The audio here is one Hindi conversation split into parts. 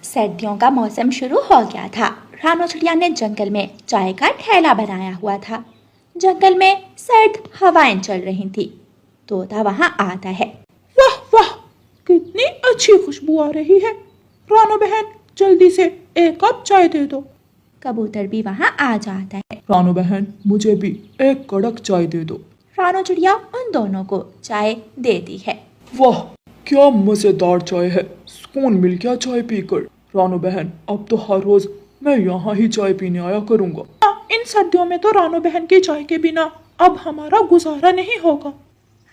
सर्दियों का मौसम शुरू हो गया था। रानो चिड़िया ने जंगल में चाय का ठेला बनाया हुआ था। जंगल में सर्द हवाएं चल रही थी। तोता वहां आता है। वाह वाह, कितनी अच्छी खुशबू आ रही है। रानो बहन, जल्दी से एक कप चाय दे दो। कबूतर भी वहां आ जाता है। रानो बहन, मुझे भी एक कड़क चाय दे दो। रानो चिड़िया उन दोनों को चाय देती है। वाह, क्या मजेदार चाय है। सुकून मिल गया चाय पीकर। रानो बहन, अब तो हर रोज मैं यहाँ ही चाय पीने आया करूँगा। इन सर्दियों में तो रानो बहन की चाय के बिना अब हमारा गुजारा नहीं होगा।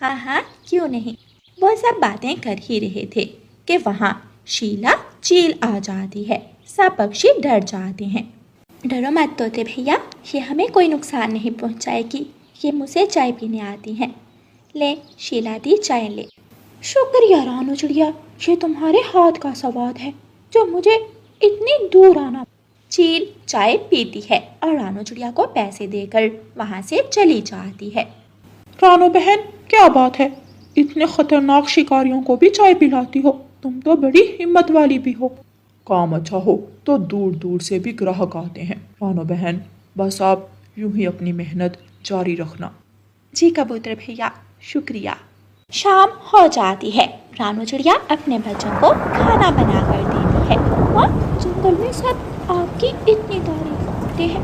हाँ हाँ, क्यों नहीं। वो सब बातें कर ही रहे थे कि वहाँ शीला चील आ जाती है। सब पक्षी डर जाते हैं। डरो मत तोते भैया, ये हमें कोई नुकसान नहीं पहुँचाएगी। ये मुझसे चाय पीने आती हैं। ले शीला दी, चाय ले। शुक्रिया रानो चिड़िया, ये तुम्हारे हाथ का स्वाद है जो मुझे इतनी दूर आना। चील चाय पीती है और रानो चिड़िया को पैसे देकर वहाँ से चली जाती है। रानो बहन, क्या बात है, इतने खतरनाक शिकारियों को भी चाय पिलाती हो। तुम तो बड़ी हिम्मत वाली भी हो। काम अच्छा हो तो दूर दूर से भी ग्राहक आते हैं। रानो बहन, बस आप यूं ही अपनी मेहनत जारी रखना। जी कबूतर भैया, शुक्रिया। शाम हो जाती है। रानो चिड़िया अपने बच्चों को खाना बना कर देती है। माँ, जंगल में सब आपकी इतनी तारीफ करते हैं।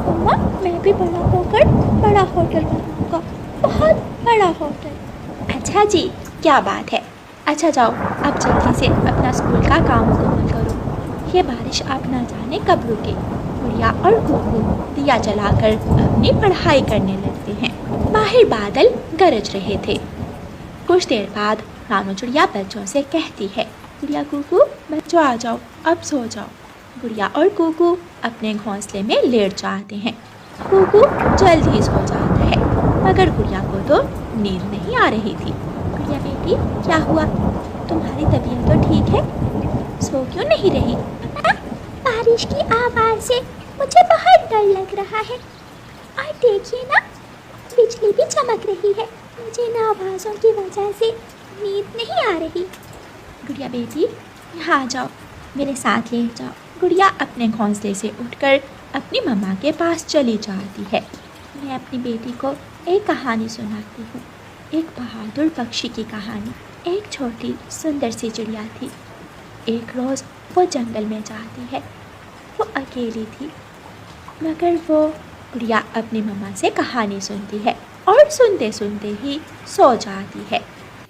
मम्मा, मैं भी बड़ा होकर बड़ा होटल बनाऊंगा, बहुत बड़ा होटल। अच्छा जी, क्या बात है। अच्छा जाओ, अब जल्दी से अपना स्कूल का काम मुकम्मल करो। ये बारिश आप ना जाने कब रुके। गुड़िया और गुगू दिया जलाकर अपनी पढ़ाई करने लगते हैं। बाहर बादल गरज रहे थे। कुछ देर बाद रानो चिड़िया बच्चों से कहती है, गुड़िया गुगू, बच्चों आ जाओ, अब सो जाओ। गुड़िया और गुगू अपने घोंसले में लेट जाते हैं। गुगू जल्द ही सो जाता है, मगर गुड़िया को तो नींद नहीं आ रही थी। गुड़िया बेटी, क्या हुआ? तुम्हारी तबीयत तो ठीक है, सो क्यों नहीं रही? बारिश की आवाज़ से मुझे बहुत डर लग रहा है। और देखिए ना, बिजली भी चमक रही है। मुझे इन आवाज़ों की वजह से नींद नहीं आ रही। गुड़िया बेटी, यहाँ आ जाओ, मेरे साथ लेट जाओ। गुड़िया अपने घोंसले से उठकर अपनी मम्मा के पास चली जाती है। मैं अपनी बेटी को एक कहानी सुनाती हूँ। एक बहादुर पक्षी की कहानी। एक छोटी सुंदर सी चिड़िया थी। एक रोज़ वो जंगल में जाती है। वो अकेली थी, मगर वो गुड़िया अपनी मम्मा से कहानी सुनती है और सुनते सुनते ही सो जाती है।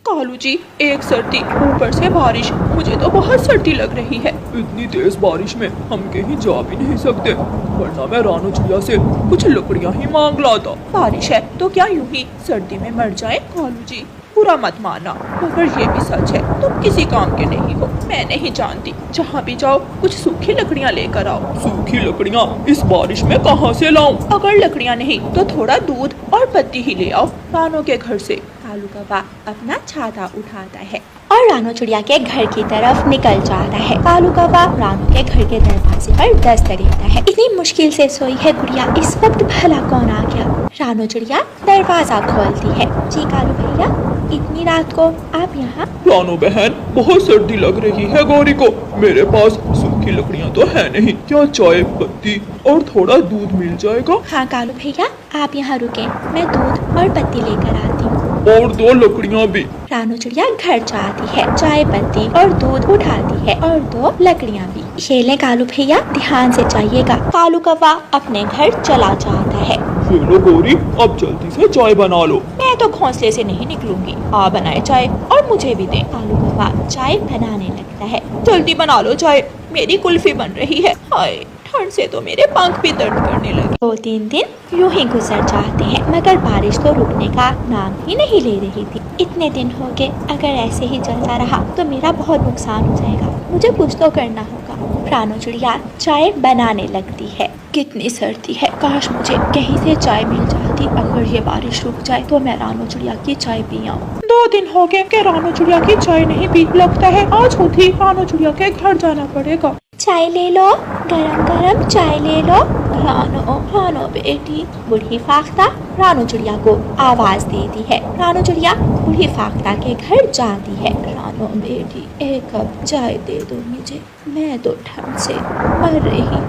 कालू जी, एक सर्दी ऊपर से बारिश, मुझे तो बहुत सर्दी लग रही है। इतनी तेज बारिश में हम कहीं जा भी नहीं सकते, वरना मैं रानो चिड़िया से कुछ लकड़ियाँ ही मांग लाता। बारिश है तो क्या यूं ही सर्दी में मर जाए? कालू जी, बुरा मत माना, मगर ये भी सच है, तुम किसी काम के नहीं हो। मैं नहीं जानती, जहाँ भी जाओ कुछ सूखी लकड़ियाँ लेकर आओ। सूखी लकड़ियाँ इस बारिश में कहाँ से लाऊं? अगर लकड़ियाँ नहीं तो थोड़ा दूध और पत्ती ही ले आओ रानो के घर से। कालू कौवा अपना छाता उठाता है और रानो चिड़िया के घर की तरफ निकल जाता है। कालू कौवा रानो के घर के दरवाजे पर दस्तक देता है। इतनी मुश्किल से सोई है गुड़िया, इस वक्त भला कौन आ गया? रानो चिड़िया दरवाजा खोलती है। जी कालू भैया, इतनी रात को आप यहाँ? रानो बहन, बहुत सर्दी लग रही है गौरी को। मेरे पास सूखी लकड़ियाँ तो है नहीं, क्या चाय पत्ती और थोड़ा दूध मिल जाएगा? हाँ कालू भैया, आप यहाँ रुके, मैं दूध और पत्ती लेकर आती हूँ। और 2 लकड़ियाँ भी। रानो चिड़िया घर जाती है, चाय पत्ती और दूध उठाती है और 2 लकड़ियाँ भी। ये ले कालू भैया, ध्यान से जाइएगा। कालू कौवा अपने घर चला जाता है। ये लो गौरी, अब जल्दी से चाय बना लो। मैं तो घोंसले से नहीं निकलूंगी, आप बनाए चाय और मुझे भी दें। कालू कौवा चाय बनाने लगता है। जल्दी बना लो चाय, मेरी कुल्फी बन रही है। हाय, ठंड से तो मेरे पंख भी दर्द करने लगे। 2-3 दिन यूं ही गुजर जाते हैं, मगर बारिश तो रुकने का नाम ही नहीं ले रही थी। इतने दिन हो गए, अगर ऐसे ही चलता रहा तो मेरा बहुत नुकसान हो जाएगा। मुझे कुछ तो करना होगा। रानो चिड़िया चाय बनाने लगती है। कितनी सर्दी है, काश मुझे कहीं से चाय मिल जाती। अगर ये बारिश रुक जाए तो मैं रानो चिड़िया की चाय पी आऊँ। 2 दिन हो गए कि रानो चिड़िया की चाय नहीं पी। लगता है आज खुद ही रानो चिड़िया के घर जाना पड़ेगा। चाय ले लो, गरम गरम चाय ले लो। रानो बेटी। बूढ़ी फाख्ता रानो चिड़िया को आवाज देती है। रानो चिड़िया बूढ़ी फाख्ता के घर जाती है। रानो बेटी, एक कप चाय दे दो मुझे, मैं तो ठंड से मर रही हूँ।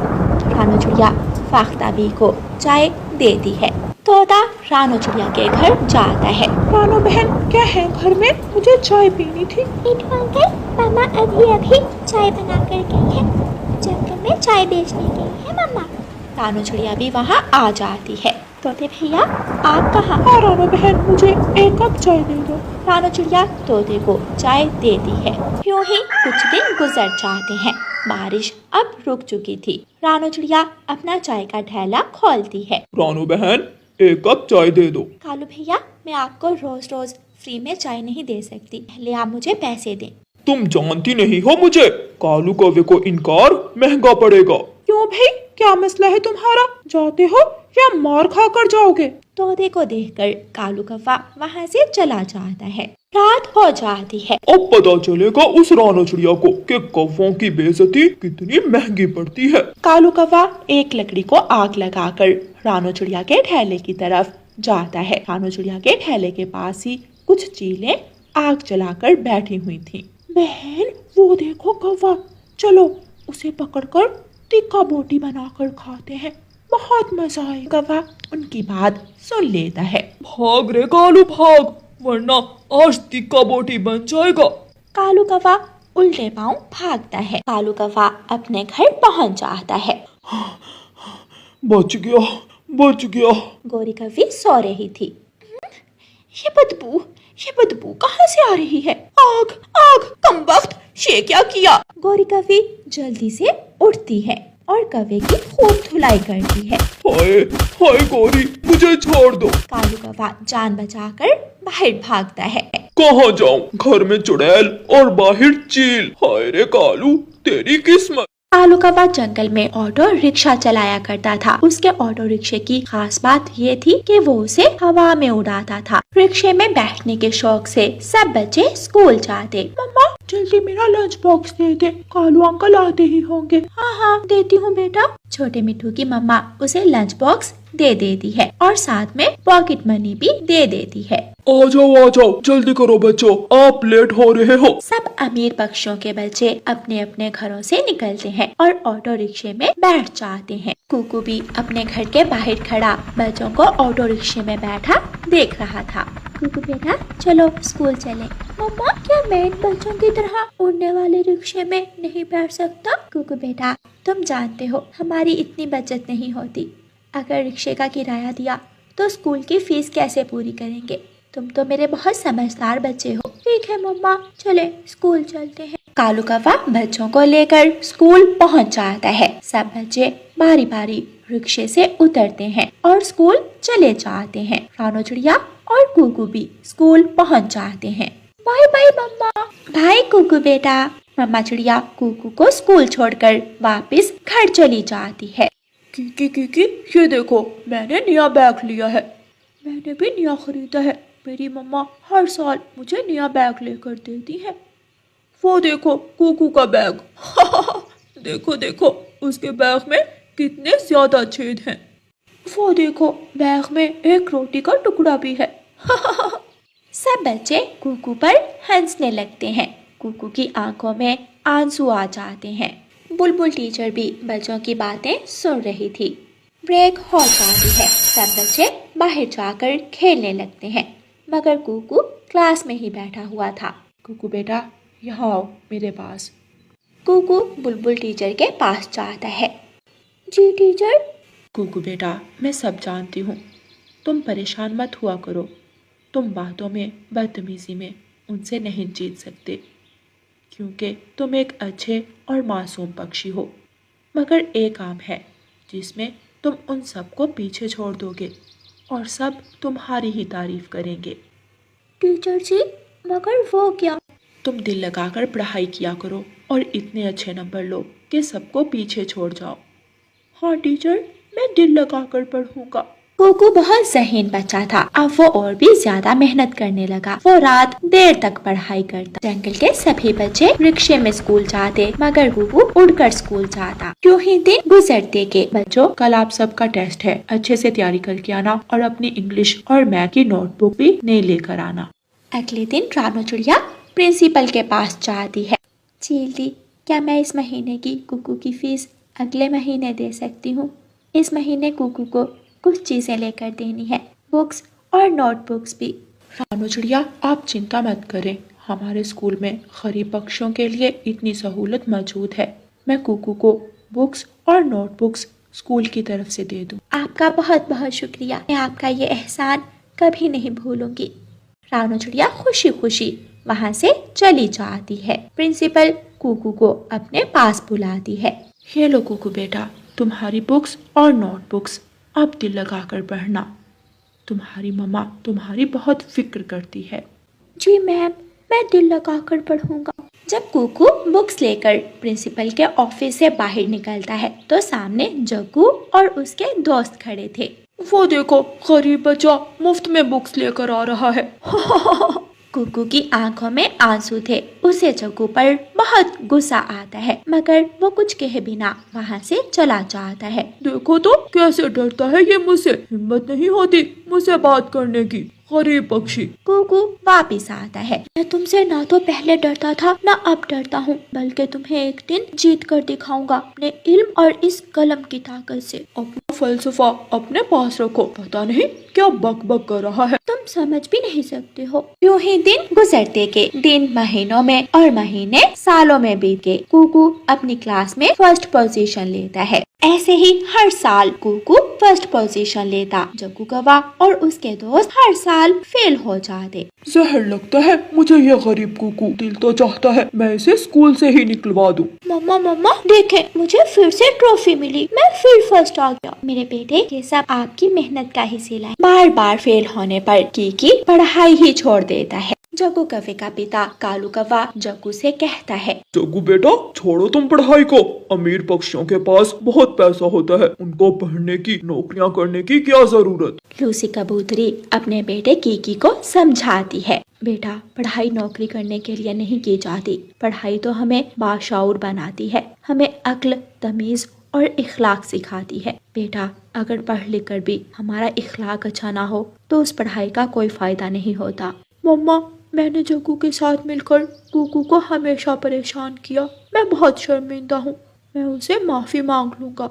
रानो चिड़िया फाख्ता बी को चाय देती है। तोता रानो चिड़िया के घर जाता है। रानो बहन, क्या है घर में? मुझे चाय पीनी थी। मिठू अंकल, मामा अभी चाय बना कर गई है। जंगल में चाय बेचने गई है मम्मा। रानो चिड़िया भी वहाँ आ जाती है। तोते भैया, आप कहाँ? हाँ रानो बहन, मुझे एक कप चाय दे दो। रानो चिड़िया तोते को चाय देती है। यूं ही कुछ दिन गुजर जाते हैं। बारिश अब रुक चुकी थी। रानो चिड़िया अपना चाय का थैला खोलती है। रानो बहन, एक कप चाय दे दो। कालू भैया, मैं आपको रोज रोज फ्री में चाय नहीं दे सकती, पहले आप मुझे पैसे दें। तुम जानती नहीं हो मुझे, कालू कौवे को इनकार महंगा पड़ेगा। क्यों भाई, क्या मसला है तुम्हारा? जाते हो या मार खा कर जाओगे? तोते को देखकर कालू कौवा वहाँ से चला जाता है। रात हो जाती है। अब पता चलेगा उस रानो चिड़िया को कि कौवों की बेइज्जती कितनी महंगी पड़ती है। कालू कौवा एक लकड़ी को आग लगाकर रानो चिड़िया के ठेले की तरफ जाता है। रानो चिड़िया के ठेले के पास ही कुछ चीलें आग जलाकर बैठी हुई थीं। बहन, वो देखो कौवा, चलो उसे पकड़कर तिक्का बोटी बनाकर खाते हैं, बहुत मजा आए। कौवा उनकी बात सुन लेता है। भाग रे कालू भाग, वरना आज तिक्का बोटी बन जाएगा। कालू कौवा उल्टे पांव भागता है। कालू कौवा अपने घर पहुंच जाता है। बच गया, बच गया। गोरी कौवी सो रही थी। ये बदबू कहाँ से आ रही है? आग, आग, कमबख्त, ये क्या किया? गोरी कौवी जल्दी से उठती है और कौवे की खूब धुलाई करती है। हाय हाय गोरी, मुझे छोड़ दो। कालू कौवा जान बचाकर बाहर भागता है। कहाँ जाऊँ? घर में चुड़ैल और बाहर चील। हाय रे कालू, तेरी किस्मत। कालू कौवा जंगल में ऑटो रिक्शा चलाया करता था। उसके ऑटो रिक्शे की खास बात ये थी कि वो उसे हवा में उड़ाता था। रिक्शे में बैठने के शौक से सब बच्चे स्कूल जाते। मम्मा, जल्दी मेरा लंच बॉक्स दे दे, कालू अंकल आते ही होंगे। हाँ, देती हूँ बेटा। छोटे मिट्टू की मम्मा उसे लंच बॉक्स दे देती है और साथ में पॉकेट मनी भी दे देती है। आ जाओ, जल्दी करो बच्चों, आप लेट हो रहे हो। सब अमीर पक्षियों के बच्चे अपने अपने घरों से निकलते हैं और ऑटो रिक्शे में बैठ जाते हैं। कुकू भी अपने घर के बाहर खड़ा बच्चों को ऑटो रिक्शे में बैठा देख रहा था। कुकू बेटा, चलो स्कूल चले। मम्मा, क्या मैं इन बच्चों की तरह उड़ने वाले रिक्शे में नहीं बैठ सकता? कुकू बेटा, तुम जानते हो हमारी इतनी बचत नहीं होती। अगर रिक्शे का किराया दिया तो स्कूल की फीस कैसे पूरी करेंगे? तुम तो मेरे बहुत समझदार बच्चे हो। ठीक है मम्मा, चले स्कूल चलते हैं। कालू कौवा बच्चों को लेकर स्कूल पहुंच जाता है। सब बच्चे बारी बारी रिक्शे से उतरते हैं और स्कूल चले जाते हैं। रानो चिड़िया और कुकू भी स्कूल पहुंच जाते हैं। बाय बाय मम्मा। बाय कुकू बेटा। मम्मा चिड़िया कुकू को स्कूल छोड़कर वापस घर चली जाती है। की ये देखो, मैंने नया बैग लिया है। मैंने भी नया खरीदा है। मेरी मम्मा हर साल मुझे नया बैग लेकर देती है। वो देखो कुकू का बैग। देखो देखो, उसके बैग में कितने ज्यादा छेद हैं। वो देखो, बैग में एक रोटी का टुकड़ा भी है। सब बच्चे कुकू पर हंसने लगते हैं। कुकू की आंखों में आंसू आ जाते हैं। बुलबुल टीचर भी बच्चों की बातें सुन रही थी। ब्रेक हो जाती है। सब बच्चे बाहर जाकर खेलने लगते हैं, मगर कुकू क्लास में ही बैठा हुआ था। कुकू बेटा, यहाँ आओ मेरे पास। कुकू बुलबुल टीचर के पास जाता है। जी टीचर। कुकू बेटा, मैं सब जानती हूँ, तुम परेशान मत हुआ करो। तुम बातों में, बदतमीजी में उनसे नहीं जीत सकते, क्योंकि तुम एक अच्छे और मासूम पक्षी हो। मगर एक काम है जिसमें तुम उन सबको पीछे छोड़ दोगे और सब तुम्हारी ही तारीफ करेंगे। टीचर जी, मगर वो क्या? तुम दिल लगाकर पढ़ाई किया करो और इतने अच्छे नंबर लो कि सबको पीछे छोड़ जाओ। हाँ टीचर, मैं दिल लगाकर पढ़ूंगा। कुकू बहुत ज़हीन बच्चा था। अब वो और भी ज्यादा मेहनत करने लगा। वो रात देर तक पढ़ाई करता। जंगल के सभी बच्चे रिक्शे में स्कूल जाते, मगर कुकू उड़कर स्कूल जाता। यूं ही दिन गुजरते के बच्चों, कल आप सबका टेस्ट है, अच्छे से तैयारी करके आना और अपनी इंग्लिश और मैथ की नोटबुक भी नहीं लेकर आना। अगले दिन रानू चिड़िया प्रिंसिपल के पास जाती है। चील्टी, क्या मैं इस महीने की कुकू की फीस अगले महीने दे सकती हूँ? इस महीने कुकू को कुछ चीजें लेकर देनी है, बुक्स और नोटबुक्स भी। रानू चिड़िया, आप चिंता मत करें, हमारे स्कूल में गरीब बच्चों के लिए इतनी सहूलत मौजूद है। मैं कुकू को बुक्स और नोटबुक्स स्कूल की तरफ से दे दूं। आपका बहुत बहुत शुक्रिया। मैं आपका ये एहसान कभी नहीं भूलूंगी। रानू चिड़िया खुशी खुशी वहाँ से चली जाती है। प्रिंसिपल कुकू को अपने पास बुलाती है। ये लो कुकू बेटा, तुम्हारी बुक्स और नोटबुक्स, अब दिल लगाकर पढ़ना। तुम्हारी मम्मा तुम्हारी बहुत फिक्र करती है। जी मैम, मैं दिल लगाकर पढ़ूंगा। जब कुकू बुक्स लेकर प्रिंसिपल के ऑफिस से बाहर निकलता है तो सामने जग्गू और उसके दोस्त खड़े थे। वो देखो, गरीब बच्चा मुफ्त में बुक्स लेकर आ रहा है। कुकू की आंखों में आंसू थे। उसे जग्गू पर बहुत गुस्सा आता है, मगर वो कुछ कहे बिना वहाँ से चला जाता है। देखो तो कैसे डरता है ये मुझसे, हिम्मत नहीं होती मुझसे बात करने की, गरीब पक्षी। कुकू वापिस आता है। मैं तुमसे ना तो पहले डरता था ना अब डरता हूँ, बल्कि तुम्हें एक दिन जीत कर दिखाऊंगा अपने इल्म और इस कलम की ताकत से। अपना फलसफा अपने पास रखो, पता नहीं क्या बक बक कर रहा है। तुम समझ भी नहीं सकते हो। यूं ही दिन गुजरते के दिन महीनों में और महीने सालों में बीत गए। कुकू अपनी क्लास में फर्स्ट पोजीशन लेता है। ऐसे ही हर साल कुकू फर्स्ट पोजीशन लेता। जग्गू गवा और उसके दोस्त हर साल फेल हो जाते। जहर लगता है मुझे ये गरीब कुकू, दिल तो चाहता है मैं इसे स्कूल से ही निकलवा दूं। मम्मा मम्मा देखें, मुझे फिर से ट्रॉफी मिली, मैं फिर फर्स्ट आ गया। मेरे बेटे, ये सब आपकी मेहनत का ही सिला है। बार बार फेल होने पर कीकी पढ़ाई ही छोड़ देता है। जग्गू कव्वे का पिता कालू कव्वा जग्गू से कहता है, जग्गू बेटा, छोड़ो तुम पढ़ाई को, अमीर पक्षियों के पास बहुत पैसा होता है, उनको पढ़ने की नौकरियां करने की क्या जरूरत। लूसी कबूतरी अपने बेटे कीकी को समझाती है, बेटा, पढ़ाई नौकरी करने के लिए नहीं की जाती, पढ़ाई तो हमें बाशऊर बनाती है, हमें अक्ल, तमीज और इखलाक सिखाती है। बेटा, अगर पढ़ लिख कर भी हमारा इखलाक अच्छा ना हो तो उस पढ़ाई का कोई फायदा नहीं होता। मम्मा, मैंने जग्गू के साथ मिलकर कुकू को हमेशा परेशान किया, मैं बहुत शर्मिंदा हूँ, मैं उनसे माफी मांग लूंगा।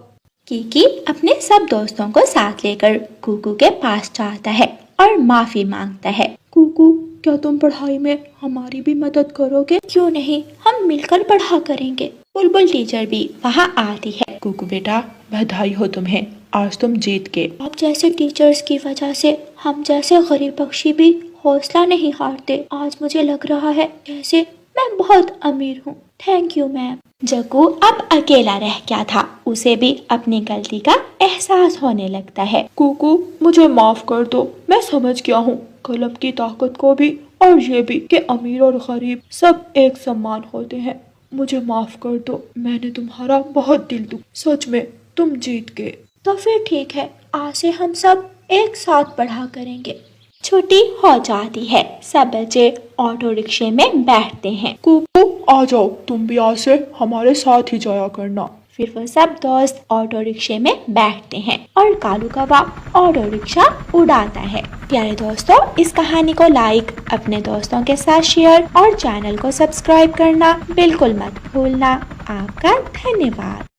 कीकी अपने सब दोस्तों को साथ लेकर कुकू के पास जाता है और माफी मांगता है। कुकू, क्या तुम पढ़ाई में हमारी भी मदद करोगे? क्यों नहीं, हम मिलकर पढ़ा करेंगे। बुलबुल टीचर भी वहाँ आती है। कुकू बेटा, बधाई हो तुम्हें, आज तुम जीत गए। आप जैसे टीचर्स की वजह से हम जैसे गरीब पक्षी भी हौसला नहीं हारते। आज मुझे लग रहा है जैसे मैं बहुत अमीर हूँ। Thank you ma'am. जग्गू अब अकेला रह गया था। उसे भी अपनी गलती का एहसास होने लगता है। कुकू, मुझे माफ कर दो, मैं समझ गया हूँ कलम की ताकत को भी और ये भी कि अमीर और गरीब सब एक समान होते हैं। मुझे माफ कर दो, मैंने तुम्हारा बहुत दिल दुख, सच में तुम जीत गए। तो फिर ठीक है, आज से हम सब एक साथ पढ़ा करेंगे। छुट्टी हो जाती है। सब बच्चे ऑटो रिक्शे में बैठते हैं। कुकू, आ जाओ, तुम भी आज से हमारे साथ ही जाया करना। फिर वो सब दोस्त ऑटो रिक्शे में बैठते हैं और कालू कव्वा ऑटो रिक्शा उड़ाता है। प्यारे दोस्तों, इस कहानी को लाइक, अपने दोस्तों के साथ शेयर और चैनल को सब्सक्राइब करना बिल्कुल मत भूलना। आपका धन्यवाद।